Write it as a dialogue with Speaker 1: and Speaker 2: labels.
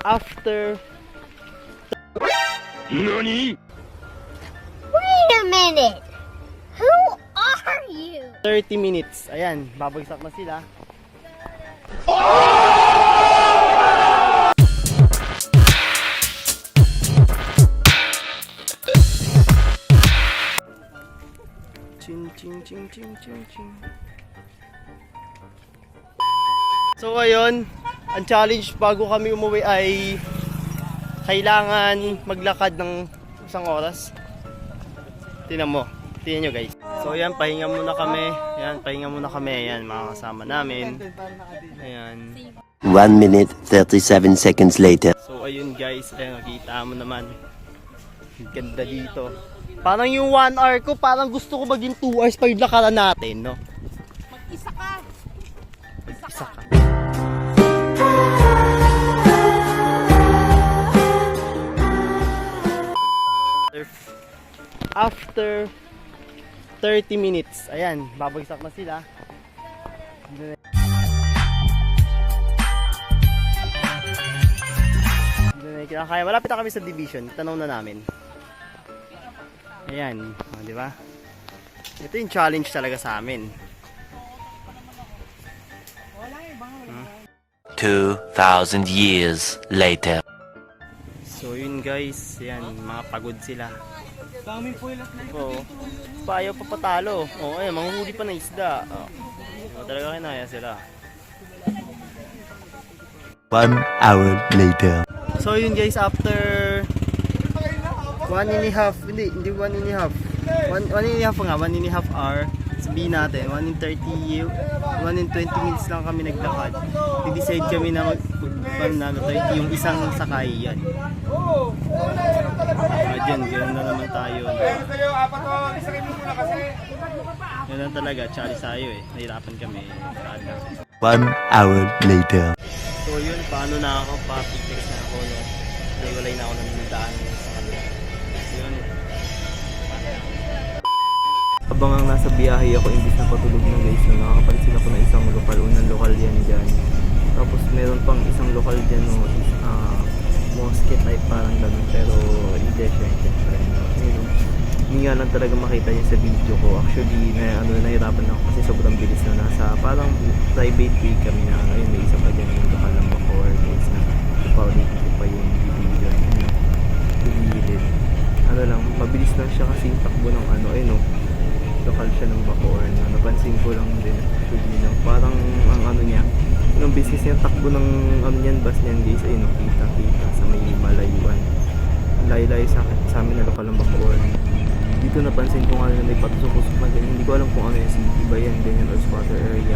Speaker 1: after
Speaker 2: NANI?!
Speaker 3: Wait a minute! Who are you?
Speaker 1: 30 minutes. Ayan, babagsak na sila. Ching ching ching ching ching ching. So ayun, ang challenge bago kami umuwi ay kailangan maglakad ng isang oras. Tingnan mo, tingnan nyo guys. So ayan, pahinga muna kami. Ayan, pahinga muna kami. Ayan, mga kasama namin. Ayan.
Speaker 4: 1 minute 37 seconds later.
Speaker 1: So ayun guys, ayan, nakita mo naman. Ang ganda dito. Parang yung 1 hour ko, parang gusto ko maging 2 hours pa yung lakaran natin, no?
Speaker 3: Mag-isa ka!
Speaker 1: Isa ka. After 30 minutes, ayan, babagsak na sila. Kaya malapit na kami sa division, tanong na namin. Ayan, di ba? Ito yung challenge talaga sa amin.
Speaker 4: 2,000 years later.
Speaker 1: So yun guys, yan, mga pagod sila. Oo. Payaw pa patalo. Oo, ayan, manguhuli pa ng isda. Oo, talaga kinaya sila.
Speaker 4: 1 hour later.
Speaker 1: So yun guys, after 1 and a half, hindi 1 and a half. 1 and a half nga, 1 and a half hour. Sabihin natin, 1 and 30, 1 and 20 minutes lang kami naglakad. I-decide kami na yung isang sakay yan. Diyan, ganoon na naman tayo. Yan lang talaga, challenge tayo eh. Nahirapan kami.
Speaker 4: 1 hour later.
Speaker 1: So yun, paano na ako, pa-picnics na ako, no? Nagulay na ako ng daan sa kanila. Yun. Habang ang nasa biyahe ako, imbis na patulog na guys, no, nakakapansin ako ng isang lokal, unang lokal yan dyan. Tapos meron pang isang lokal dyan, no, mosque type parang ganun, pero hindi siya, syempre. Hindi nga lang talaga makita niya sa video ko. Actually, nahirapan ako kasi sobrang bilis na nasa parang private way kami na ayun, may isa pa dyan yung lokal ng Bacoor guys na ipaulit ko pa yung video niya. Tumilid. Ano lang, mabilis lang siya kasi yung takbo ng ayun o. Lokal siya ng Bacoor na napansin ko lang din actually lang. Parang ang niya, yung business niya, takbo ng niyan, bus niyan guys, ayun o, kita sa may malayuan. Layo-layo sa amin na lokal ng Bacoor. Dito napansin ko nga na may patusok-usok na ganyan. Hindi ko alam kung ano yung city ba yan, ganyan, or squatter area.